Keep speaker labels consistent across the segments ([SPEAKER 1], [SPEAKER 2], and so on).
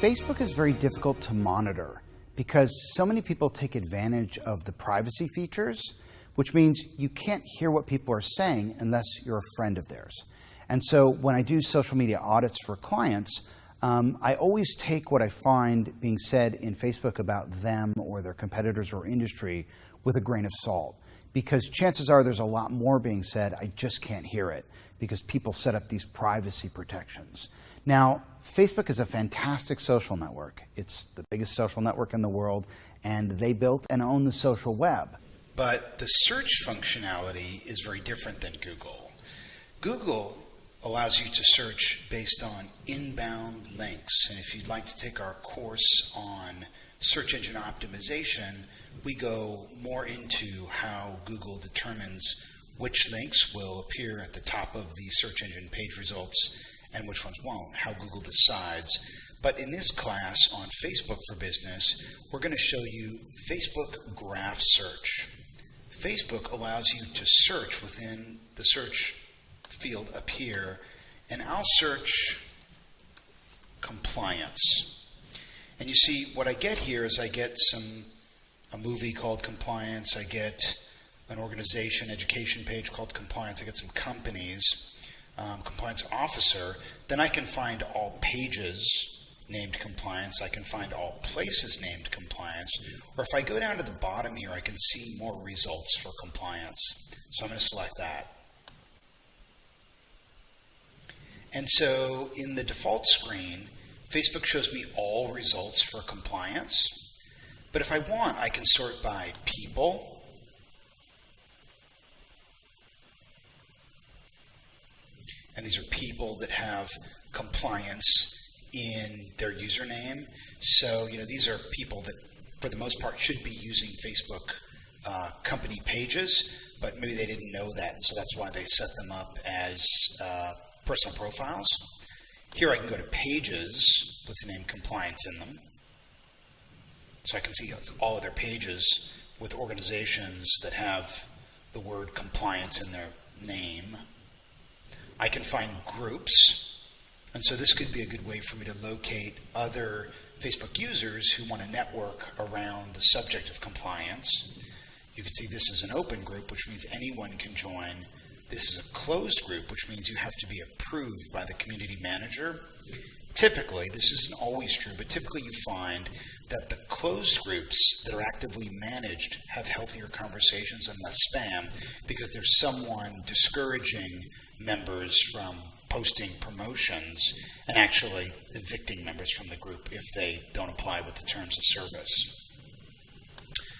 [SPEAKER 1] Facebook is very difficult to monitor because so many people take advantage of the privacy features, which means you can't hear what people are saying unless you're a friend of theirs. And so when I do social media audits for clients, I always take what I find being said in Facebook about them or their competitors or industry with a grain of salt. Because chances are there's a lot more being said, I just can't hear it because people set up these privacy protections. Now, Facebook is a fantastic social network. It's the biggest social network in the world, and they built and own the social web.
[SPEAKER 2] But the search functionality is very different than Google. Google allows you to search based on inbound links. And if you'd like to take our course on search engine optimization, we go more into how Google determines which links will appear at the top of the search engine page results and which ones won't, how Google decides. But in this class on Facebook for Business, we're going to show you Facebook Graph Search. Facebook allows you to search within the search field up here, and I'll search compliance. And you see what I get here is I get a movie called Compliance, I get an organization education page called Compliance, I get some companies, compliance officer. Then I can find all pages named compliance, I can find all places named compliance, or if I go down to the bottom here I can see more results for compliance. So I'm going to select that. And so in the default screen, Facebook shows me all results for compliance. But if I want, I can sort by people, and these are people that have compliance in their username. So, these are people that, for the most part, should be using Facebook company pages, but maybe they didn't know that, and so that's why they set them up as personal profiles. Here I can go to pages with the name compliance in them. So I can see all of their pages with organizations that have the word compliance in their name. I can find groups, and so this could be a good way for me to locate other Facebook users who want to network around the subject of compliance. You can see this is an open group, which means anyone can join. This is a closed group, which means you have to be approved by the community manager. Typically, this isn't always true, but typically you find that the closed groups that are actively managed have healthier conversations and less spam because there's someone discouraging members from posting promotions and actually evicting members from the group if they don't apply with the terms of service.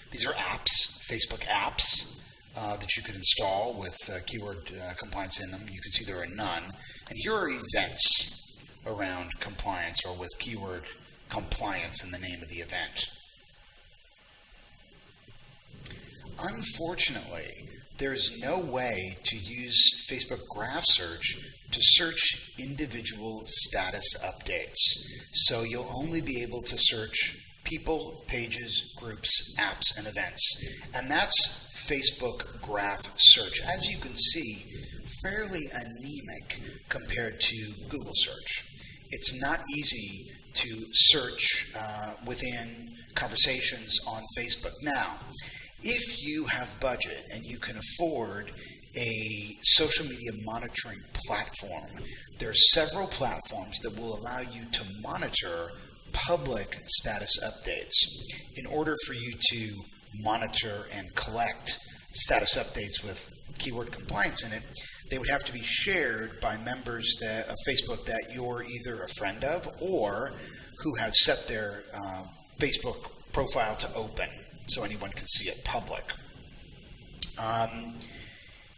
[SPEAKER 2] These are apps, Facebook apps, that you could install with keyword compliance in them. You can see there are none. And here are events around compliance or with keyword compliance in the name of the event. Unfortunately, there is no way to use Facebook Graph Search to search individual status updates. So you'll only be able to search people, pages, groups, apps, and events. And that's Facebook Graph Search. As you can see, fairly anemic compared to Google Search. It's not easy to search within conversations on Facebook. Now, if you have budget and you can afford a social media monitoring platform, there are several platforms that will allow you to monitor public status updates. In order for you to monitor and collect status updates with keyword compliance in it, they would have to be shared by members of Facebook that you're either a friend of or who have set their Facebook profile to open so anyone can see it public.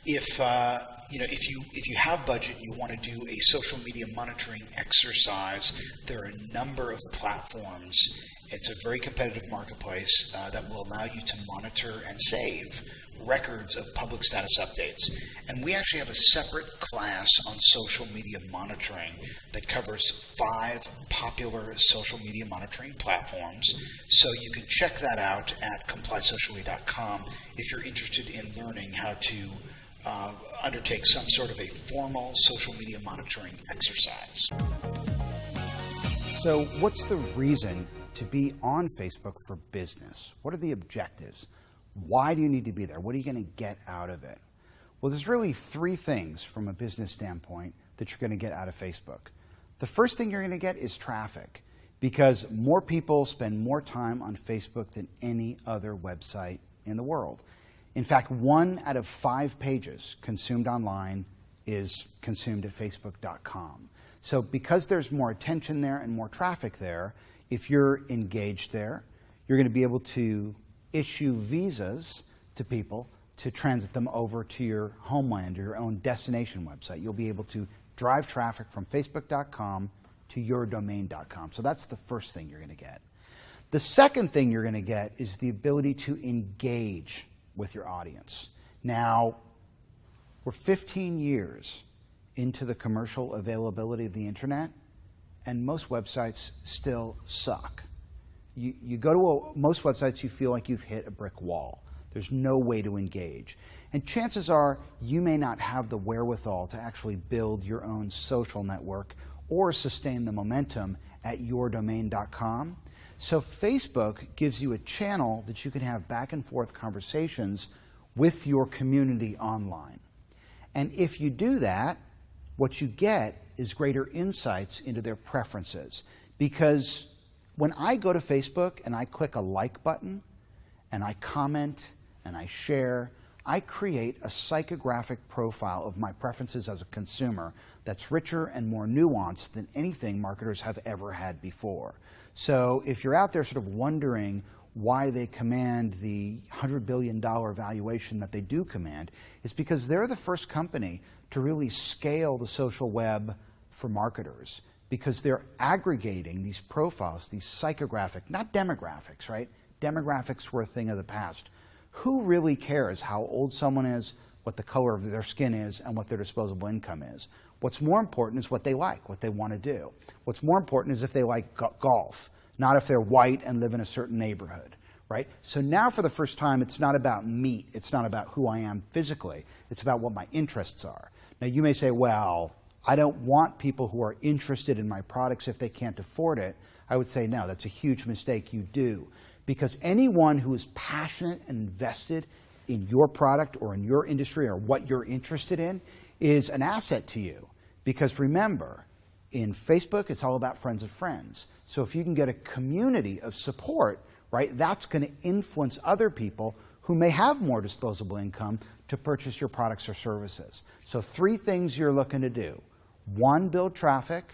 [SPEAKER 2] If you have budget and you want to do a social media monitoring exercise, there are a number of platforms. It's a very competitive marketplace that will allow you to monitor and save records of public status updates. And we actually have a separate class on social media monitoring that covers 5 popular social media monitoring platforms. So you can check that out at complysocially.com if you're interested in learning how to undertake some sort of a formal social media monitoring exercise.
[SPEAKER 1] So what's the reason to be on Facebook for business? What are the objectives? Why do you need to be there? What are you going to get out of it? Well, there's really three things from a business standpoint that you're going to get out of Facebook. The first thing you're going to get is traffic, because more people spend more time on Facebook than any other website in the world. In fact, 1 out of 5 pages consumed online is consumed at facebook.com. So because there's more attention there and more traffic there, if you're engaged there, you're going to be able to issue visas to people to transit them over to your homeland or your own destination website. You'll be able to drive traffic from facebook.com to yourdomain.com. So that's the first thing you're going to get. The second thing you're going to get is the ability to engage with your audience. Now, we're 15 years into the commercial availability of the internet, and most websites still suck. You go to most websites, you feel like you've hit a brick wall. There's no way to engage. And chances are you may not have the wherewithal to actually build your own social network or sustain the momentum at yourdomain.com. So Facebook gives you a channel that you can have back and forth conversations with your community online. And if you do that, what you get is greater insights into their preferences. Because when I go to Facebook and I click a like button and I comment and I share, I create a psychographic profile of my preferences as a consumer that's richer and more nuanced than anything marketers have ever had before. So if you're out there sort of wondering why they command the $100 billion valuation that they do command, it's because they're the first company to really scale the social web for marketers, because they're aggregating these profiles, these psychographic, not demographics, right? Demographics were a thing of the past. Who really cares how old someone is, what the color of their skin is, and what their disposable income is? What's more important is what they like, what they want to do. What's more important is if they like golf, not if they're white and live in a certain neighborhood, right? So now for the first time, it's not about meat. It's not about who I am physically. It's about what my interests are. Now you may say, well, I don't want people who are interested in my products if they can't afford it. I would say, no, that's a huge mistake. You do. Because anyone who is passionate and invested in your product or in your industry or what you're interested in is an asset to you. Because remember, in Facebook, it's all about friends of friends. So if you can get a community of support, right, that's going to influence other people who may have more disposable income to purchase your products or services. So 3 things you're looking to do. 1, build traffic.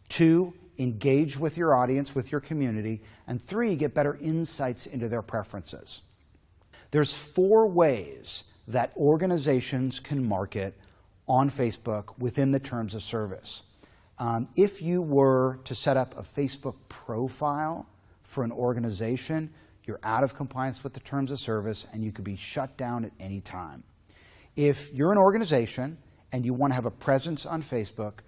[SPEAKER 1] 2, engage with your audience, with your community. And 3, get better insights into their preferences. There's 4 ways that organizations can market on Facebook within the terms of service. If you were to set up a Facebook profile for an organization, you're out of compliance with the terms of service and you could be shut down at any time. If you're an organization and you want to have a presence on Facebook,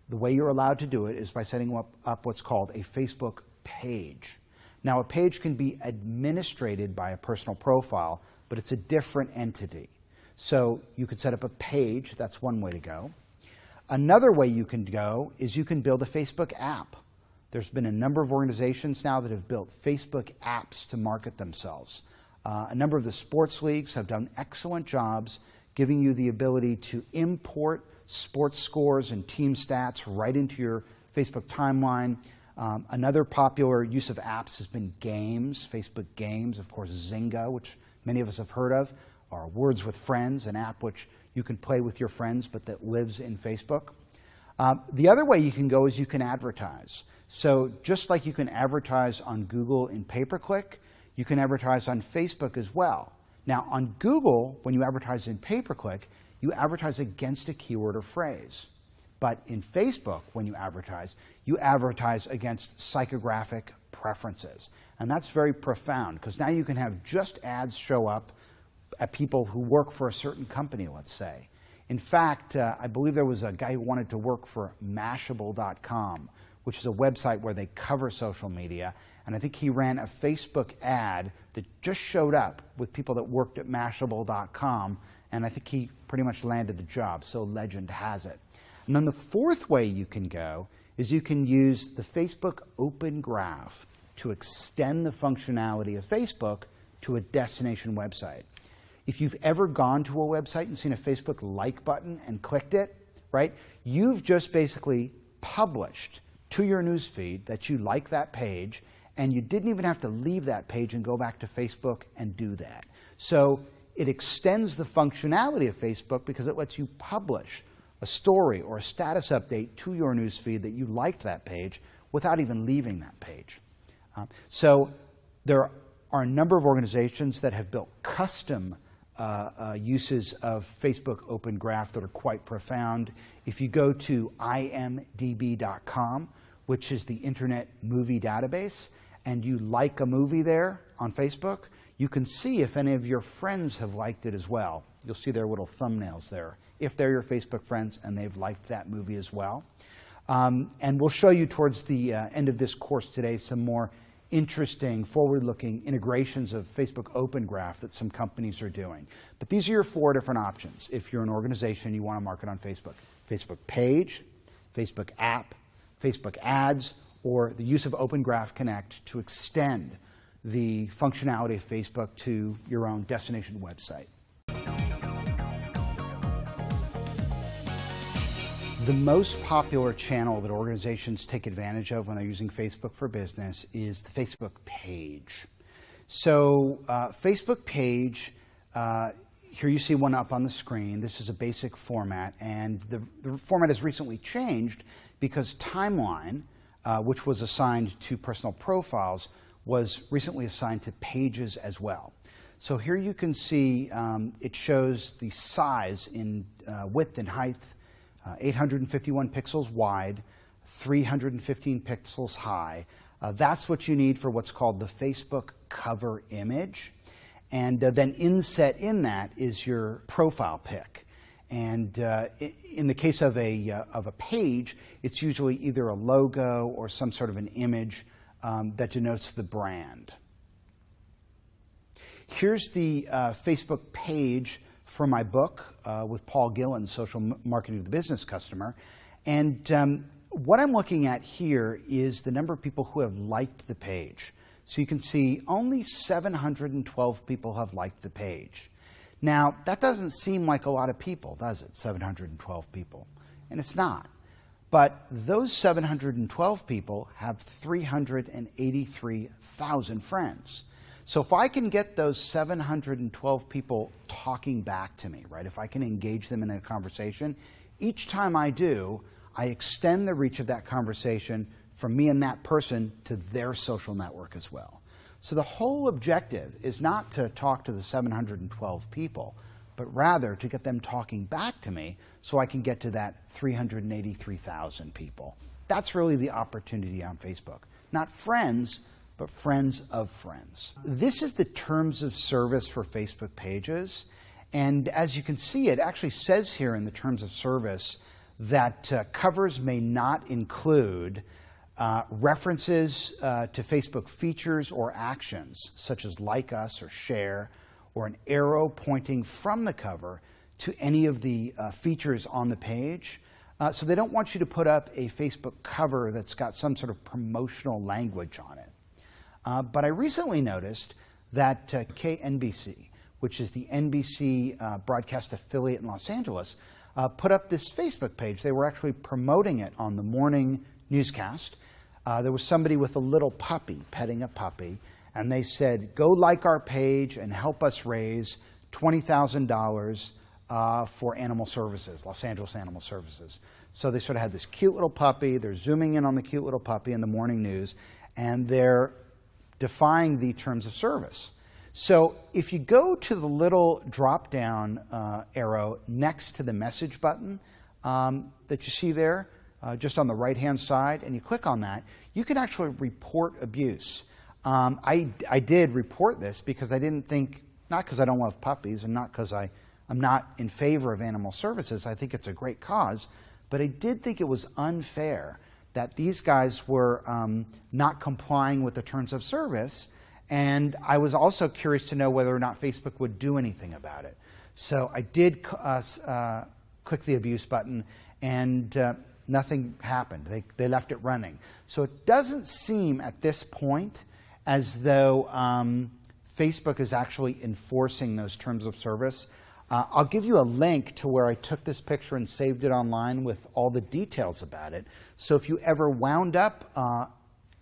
[SPEAKER 1] the way you're allowed to do it is by setting up what's called a Facebook page. Now, a page can be administrated by a personal profile, but it's a different entity. So you could set up a page. That's one way to go. Another way you can go is you can build a Facebook app. There's been a number of organizations now that have built Facebook apps to market themselves. A number of the sports leagues have done excellent jobs giving you the ability to import sports scores and team stats right into your Facebook timeline. Another popular use of apps has been games, Facebook games, of course Zynga, which many of us have heard of, or Words with Friends, an app which you can play with your friends but that lives in Facebook. The other way you can go is you can advertise. So just like you can advertise on Google in pay-per-click, you can advertise on Facebook as well. Now on Google, when you advertise in pay-per-click, you advertise against a keyword or phrase. But in Facebook, when you advertise against psychographic preferences. And that's very profound, because now you can have just ads show up at people who work for a certain company, let's say. In fact, I believe there was a guy who wanted to work for Mashable.com, which is a website where they cover social media. And I think he ran a Facebook ad that just showed up with people that worked at Mashable.com. And I think he pretty much landed the job, so legend has it. And then the 4th way you can go is you can use the Facebook Open Graph to extend the functionality of Facebook to a destination website. If you've ever gone to a website and seen a Facebook like button and clicked it, right, you've just basically published to your newsfeed that you like that page, and you didn't even have to leave that page and go back to Facebook and do that. So it extends the functionality of Facebook because it lets you publish a story or a status update to your newsfeed that you liked that page without even leaving that page. So there are a number of organizations that have built custom uses of Facebook Open Graph that are quite profound. If you go to imdb.com, which is the Internet Movie Database, and you like a movie there on Facebook, you can see if any of your friends have liked it as well. You'll see their little thumbnails there, if they're your Facebook friends and they've liked that movie as well. And we'll show you towards the end of this course today some more interesting, forward-looking integrations of Facebook Open Graph that some companies are doing. But these are your 4 different options if you're an organization you want to market on Facebook. Facebook page, Facebook app, Facebook ads, or the use of Open Graph Connect to extend the functionality of Facebook to your own destination website. The most popular channel that organizations take advantage of when they're using Facebook for Business is the Facebook page. So Facebook page, here you see one up on the screen. This is a basic format, and the format has recently changed because Timeline, which was assigned to personal profiles, was recently assigned to pages as well. So here you can see it shows the size in width and height, 851 pixels wide, 315 pixels high. That's what you need for what's called the Facebook cover image. And then inset in that is your profile pic. And in the case of a page, it's usually either a logo or some sort of an image that denotes the brand. Here's the Facebook page for my book with Paul Gillen, Social Marketing to the Business Customer. And what I'm looking at here is the number of people who have liked the page. So you can see only 712 people have liked the page. Now, that doesn't seem like a lot of people, does it? 712 people. And it's not. But those 712 people have 383,000 friends. So if I can get those 712 people talking back to me, right, if I can engage them in a conversation, each time I do, I extend the reach of that conversation from me and that person to their social network as well. So the whole objective is not to talk to the 712 people, but rather to get them talking back to me so I can get to that 383,000 people. That's really the opportunity on Facebook. Not friends, but friends of friends. This is the terms of service for Facebook pages. And as you can see, it actually says here in the terms of service that covers may not include references to Facebook features or actions, such as like us or share, or an arrow pointing from the cover to any of the features on the page. So they don't want you to put up a Facebook cover that's got some sort of promotional language on it. But I recently noticed that KNBC, which is the NBC broadcast affiliate in Los Angeles, put up this Facebook page. They were actually promoting it on the morning newscast. There was somebody with a little puppy, petting a puppy, and they said, go like our page and help us raise $20,000 for animal services, Los Angeles Animal Services. So they sort of had this cute little puppy. They're zooming in on the cute little puppy in the morning news, and they're defying the terms of service. So if you go to the little drop-down arrow next to the message button that you see there, just on the right-hand side, and you click on that, you can actually report abuse. I did report this because I didn't think, not because I don't love puppies and not because I'm not in favor of animal services. I think it's a great cause, but I did think it was unfair that these guys were not complying with the terms of service, and I was also curious to know whether or not Facebook would do anything about it. So I did click the abuse button, and nothing happened. They left it running. So it doesn't seem at this point as though Facebook is actually enforcing those terms of service. I'll give you a link to where I took this picture and saved it online with all the details about it. So if you ever wound up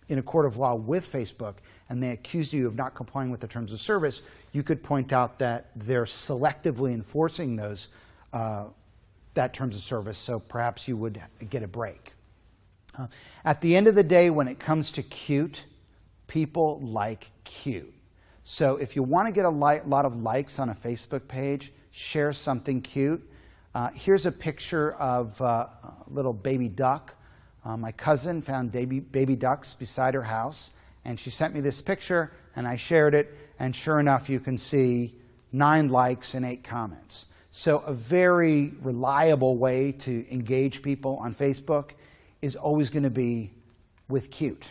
[SPEAKER 1] in a court of law with Facebook and they accused you of not complying with the terms of service, you could point out that they're selectively enforcing those that terms of service, so perhaps you would get a break. At the end of the day, when it comes to cute, people like cute. So if you want to get a lot of likes on a Facebook page, share something cute. Here's a picture of a little baby duck. My cousin found baby ducks beside her house, and she sent me this picture, and I shared it, and sure enough, you can see 9 likes and 8 comments. So a very reliable way to engage people on Facebook is always going to be with cute.